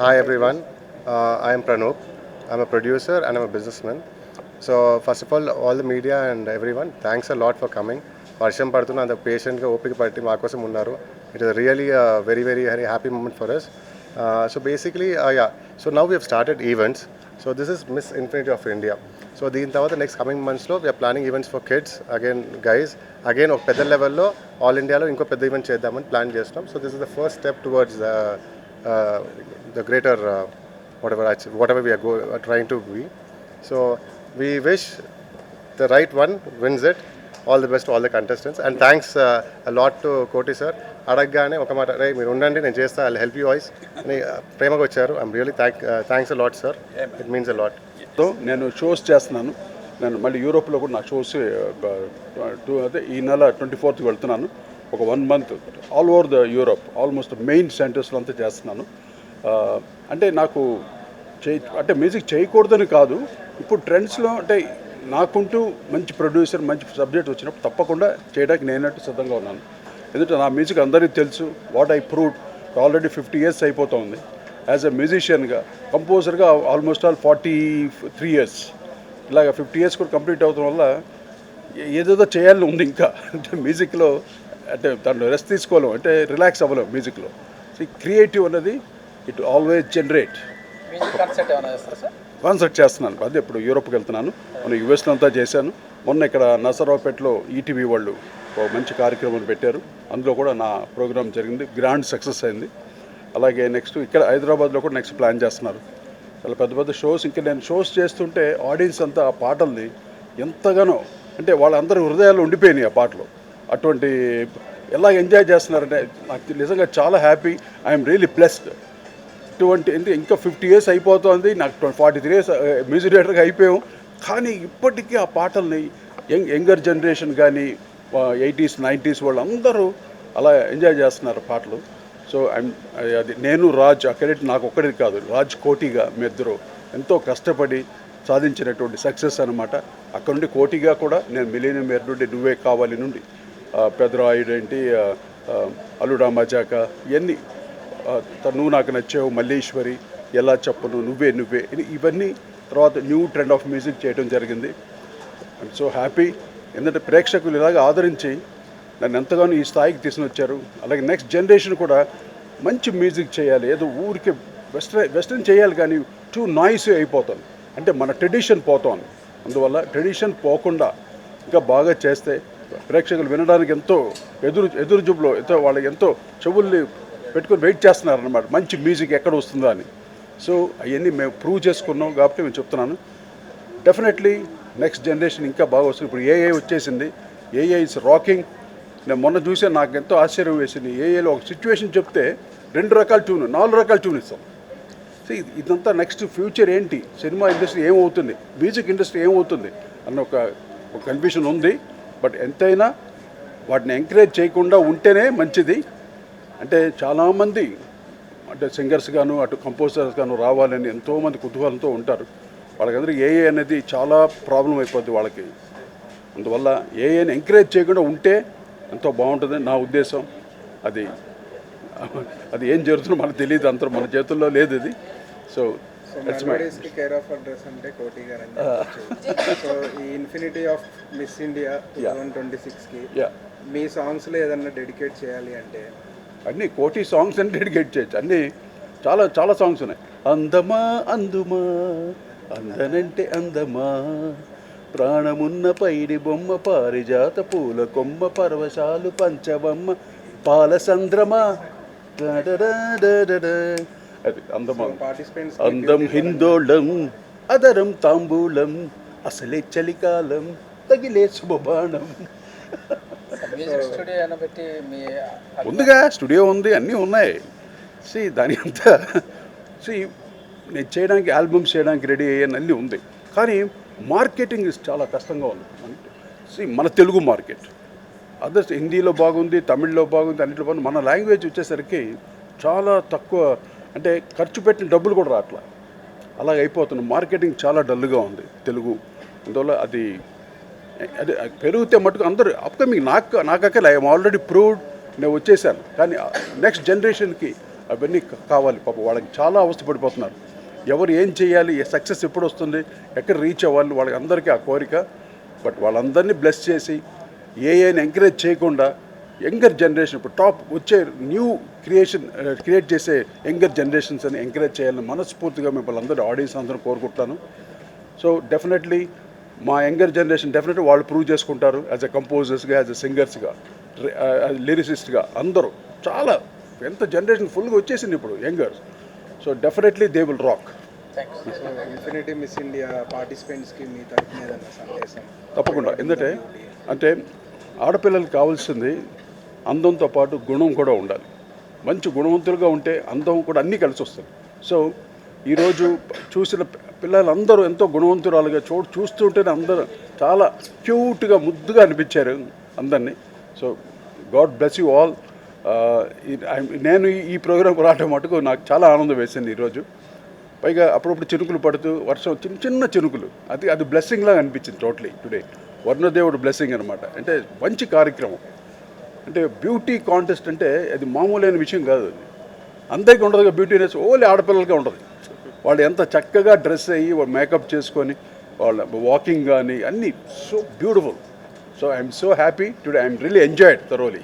Hi everyone, I am Pranop. I'm a producer and I'm a businessman. So first of all the media and everyone, thanks a lot for coming. వర్షం పడుతున్న అంత పేషెంట్గా ఓపిక పట్టి మా కోసం ఉన్నారు. It is really very very very happy moment for us. So basically so now we have started events. So this is miss infinity of India. So దీని తర్వాత నెక్స్ట్ కమింగ్ మంత్స్లో we are planning events for kids again guys. Again ఒక పెద్ద లెవెల్లో all ఇండియాలో ఇంకో పెద్ద event చేద్దామని ప్లాన్ చేస్తున్నాం. So this is the first step towards the greater whatever we are trying to be. So we wish the right one wins it. All the best to all the contestants and thanks a lot to Koti sir. అడగగానే ఒక మాట రే మీరు ఉండండి నేను చేస్తా, I help you voice అని ప్రేమగా వచ్చారు. I'm really thanks a lot sir. It means a lot. So నేను షోస్ చేస్తున్నాను. నేను మళ్ళీ యూరోప్లో కూడా నా షోస్ అదే ఈ నెల 24th వెళ్తున్నాను. ఒక 1 month all over the Europe almost main సెంటర్స్లో అంతా చేస్తున్నాను. అంటే నాకు అంటే మ్యూజిక్ చేయకూడదని కాదు, ఇప్పుడు ట్రెండ్స్లో అంటే నాకుంటూ మంచి ప్రొడ్యూసర్ మంచి సబ్జెక్ట్ వచ్చినప్పుడు తప్పకుండా చేయడానికి నేనంటూ సిద్ధంగా ఉన్నాను. ఎందుకంటే నా మ్యూజిక్ అందరికీ తెలుసు. What I proved already 50 years అయిపోతుంది. యాజ్ ఎ మ్యూజిషియన్గా కంపోజర్గా ఆల్మోస్ట్ ఆల్ 43 years. ఇలాగ 50 years కూడా కంప్లీట్ అవడం వల్ల ఏదేదో చేయాలని ఉంది ఇంకా. అంటే మ్యూజిక్లో అంటే దాంట్లో రెస్ట్ తీసుకోలేం, అంటే రిలాక్స్ అవ్వలేం మ్యూజిక్లో. సో క్రియేటివ్ అన్నది ఇట్ ఆల్వేస్ జనరేట్. కాన్సర్ట్ చేస్తున్నాను, అదే ఇప్పుడు యూరోప్కి వెళ్తున్నాను. మొన్న యుఎస్లో అంతా చేశాను. మొన్న ఇక్కడ నసరావుపేటలో ఈటీవీ వాళ్ళు ఒక మంచి కార్యక్రమం పెట్టారు. అందులో కూడా నా ప్రోగ్రామ్ జరిగింది, గ్రాండ్ సక్సెస్ అయింది. అలాగే నెక్స్ట్ ఇక్కడ హైదరాబాద్లో కూడా నెక్స్ట్ ప్లాన్ చేస్తున్నారు చాలా పెద్ద పెద్ద షోస్. ఇంకా నేను షోస్ చేస్తుంటే ఆడియన్స్ అంతా ఆ పాటల్ని ఎంతగానో అంటే వాళ్ళందరూ హృదయాల్లో ఉండిపోయినాయి ఆ పాటలు. అటువంటి ఎలా ఎంజాయ్ చేస్తున్నారంటే నాకు నిజంగా చాలా హ్యాపీ. I'm really blessed. ఇంకా 50 years అయిపోతుంది, నాకు 43 years మ్యూజిక్ డైరెక్టర్గా అయిపోయాం. కానీ ఇప్పటికీ ఆ పాటల్ని యంగర్ జనరేషన్ కానీ 80s 90s వాళ్ళు అందరూ అలా ఎంజాయ్ చేస్తున్నారు పాటలు. సో అది నేను రాజ్ ఆ క్రెడిట్ నాకు ఒక్కడిది కాదు, రాజ్ కోటిగా మీ ఇద్దరు ఎంతో కష్టపడి సాధించినటువంటి సక్సెస్ అనమాట. అక్కడ నుండి కోటిగా కూడా నేను మిలీనియం మేర్ నుండి నువ్వే కావాలి నుండి పెదరాయుడు ఏంటి అల్లుడా మజాక ఇవన్నీ నువ్వు నాకు నచ్చావు, మల్లేశ్వరి, ఎలా చెప్పను, నువ్వే నువ్వే ఇవన్నీ తర్వాత న్యూ ట్రెండ్ ఆఫ్ మ్యూజిక్ చేయడం జరిగింది. I'm so happy. ఎందుకంటే ప్రేక్షకులు ఇలాగ ఆదరించి నన్ను ఎంతగానో ఈ స్థాయికి తీసుకుని వచ్చారు. అలాగే నెక్స్ట్ జనరేషన్ కూడా మంచి మ్యూజిక్ చేయాలి, ఏదో ఊరికే వెస్ట్రన్ చేయాలి కానీ టూ నాయిస్ అయిపోతాను, అంటే మన ట్రెడిషన్ పోతాను. అందువల్ల ట్రెడిషన్ పోకుండా ఇంకా బాగా చేస్తే ప్రేక్షకులు వినడానికి ఎంతో ఎదురు జుబ్బులో ఎంతో వాళ్ళకి ఎంతో చెవుల్ని పెట్టుకొని వెయిట్ చేస్తున్నారన్నమాట మంచి మ్యూజిక్ ఎక్కడ వస్తుందో అని. సో అవన్నీ మేము ప్రూవ్ చేసుకున్నాం కాబట్టి మేము చెప్తున్నాను. డెఫినెట్లీ నెక్స్ట్ జనరేషన్ ఇంకా బాగా వస్తుంది. ఇప్పుడు ఏఐ వచ్చేసింది, ఏఐ ఇస్ రాకింగ్. నేను మొన్న చూసే నాకు ఎంతో ఆశ్చర్యం వేసింది. ఏఐలో ఒక సిచ్యువేషన్ చెప్తే 2 రకాల ట్యూన్ 4 రకాల ట్యూన్ ఇస్తాం. సో ఇదంతా నెక్స్ట్ ఫ్యూచర్ ఏంటి, సినిమా ఇండస్ట్రీ ఏమవుతుంది, మ్యూజిక్ ఇండస్ట్రీ ఏమవుతుంది అన్న ఒక కన్ఫ్యూషన్ ఉంది. బట్ ఎంతైనా వాటిని ఎంకరేజ్ చేయకుండా ఉంటేనే మంచిది. అంటే చాలామంది అంటే సింగర్స్ గాను అటు కంపోజర్స్ గాను రావాలని ఎంతోమంది కుతూహలంతో ఉంటారు. వాళ్ళకందరికీ ఏఏ అనేది చాలా ప్రాబ్లం అయిపోద్ది వాళ్ళకి. అందువల్ల ఏఏని ఎంకరేజ్ చేయకుండా ఉంటే ఎంతో బాగుంటుంది నా ఉద్దేశం. అది ఏం జరుగుతుందో మనకు తెలియదు, అంత మన చేతుల్లో లేదు ఇది. సో కేర్ ఆఫ్ అడ్రస్ అంటే కోటి గారు. సో ఈ ఇన్ఫినిటీ ఆఫ్ మిస్ ఇండియా 2026కి మీ సాంగ్స్లో ఏదన్నా డెడికేట్ చేయాలి అంటే అన్నీ కోటి సాంగ్స్ అని డెడికేట్ చేయొచ్చు. అన్నీ చాలా చాలా సాంగ్స్ ఉన్నాయి. అందమా అందుమా అందనంటే అందమా ప్రాణమున్న పైడి బొమ్మ పారిజాత పూల కొమ్మ పరవశాలు పంచబొమ్మ పాలసంద్రమా అది అందమా. అందం హిందోళం అదరం తాంబూలం అసలే చలికాలం తగిలే శుభబాణం. ఉందిగా స్టూడియో ఉంది, అన్నీ ఉన్నాయి. దాని అంతా నేను చేయడానికి ఆల్బమ్స్ చేయడానికి రెడీ అయ్యాను, అన్నీ ఉంది. కానీ మార్కెటింగ్ చాలా కష్టంగా ఉంది. మన తెలుగు మార్కెట్ అదర్స్ హిందీలో బాగుంది, తమిళ్లో బాగుంది, అన్నింటిలో బాగుంది. మన లాంగ్వేజ్ వచ్చేసరికి చాలా తక్కువ, అంటే ఖర్చు పెట్టిన డబ్బులు కూడా రావట్లా, అలాగ అయిపోతుంది. మార్కెటింగ్ చాలా డల్గా ఉంది తెలుగు. అందువల్ల అది పెరిగితే మటుకు అందరూ అప్కమింగ్ నాకక్కలే ఐఎమ్ ఆల్రెడీ ప్రూవ్డ్, నేను వచ్చేసాను. కానీ నెక్స్ట్ జనరేషన్కి అవన్నీ కావాలి. పాపం వాళ్ళకి చాలా అవస్థపడిపోతున్నారు. ఎవరు ఏం చేయాలి, సక్సెస్ ఎప్పుడు వస్తుంది, ఎక్కడ రీచ్ అవ్వాలి, వాళ్ళకి అందరికీ ఆ కోరిక. బట్ వాళ్ళందరినీ బ్లెస్ చేసి ఏఐని ఎంకరేజ్ చేయకుండా యంగర్ జనరేషన్ ఇప్పుడు టాప్ వచ్చే న్యూ క్రియేట్ చేసే యంగర్ జనరేషన్స్ అని ఎంకరేజ్ చేయాలని మనస్ఫూర్తిగా మిమ్మల్ని అందరూ ఆడియన్స్ అందరూ కోరుకుంటున్నాను. సో డెఫినెట్లీ మా యంగర్ జనరేషన్ డెఫినెట్లీ వాళ్ళు ప్రూవ్ చేసుకుంటారు యాజ్ ఎ కంపోజర్స్గా, యాజ్ ఎ సింగర్స్గా, లిరిసిస్ట్గా అందరూ. చాలా ఎంత జనరేషన్ ఫుల్గా వచ్చేసింది ఇప్పుడు youngers. So definitely they will rock. So infinity miss India పార్టిసిపెంట్స్కి మీ తరఫున ఏదన్నా సందేశం? తప్పకుండా. అంటే ఆడపిల్లలకు కావాల్సింది అందంతో పాటు గుణం కూడా ఉండాలి. మంచి గుణవంతులుగా ఉంటే అందం కూడా అన్నీ కలిసి వస్తుంది. సో ఈరోజు చూసిన పిల్లలందరూ ఎంతో గుణవంతురాలుగా చూస్తుంటేనే అందరూ చాలా క్యూట్గా ముద్దుగా అనిపించారు అందరినీ. So God bless you all. నేను ఈ ప్రోగ్రాంకి రావడం మటుకు నాకు చాలా ఆనందం వేసింది ఈరోజు. పైగా అప్పుడప్పుడు చినుకులు పడుతూ వర్షం చిన్న చినుకులు, అది బ్లెస్సింగ్ లాగా అనిపించింది టోటలీ టుడే. వర్ణదేవుడు బ్లెస్సింగ్ అనమాట. అంటే మంచి కార్యక్రమం. అంటే బ్యూటీ కాంటెస్ట్ అంటే అది మామూలైన విషయం కాదు. అది అందరికీ ఉండదుగా బ్యూటీనెస్, ఓన్లీ ఆడపిల్లలకే ఉంటుంది. వాళ్ళు ఎంత చక్కగా డ్రెస్ అయ్యి వాళ్ళు మేకప్ చేసుకొని వాళ్ళ వాకింగ్ కానీ అన్నీ so beautiful. So I'm so happy today. I'm really enjoyed thoroughly.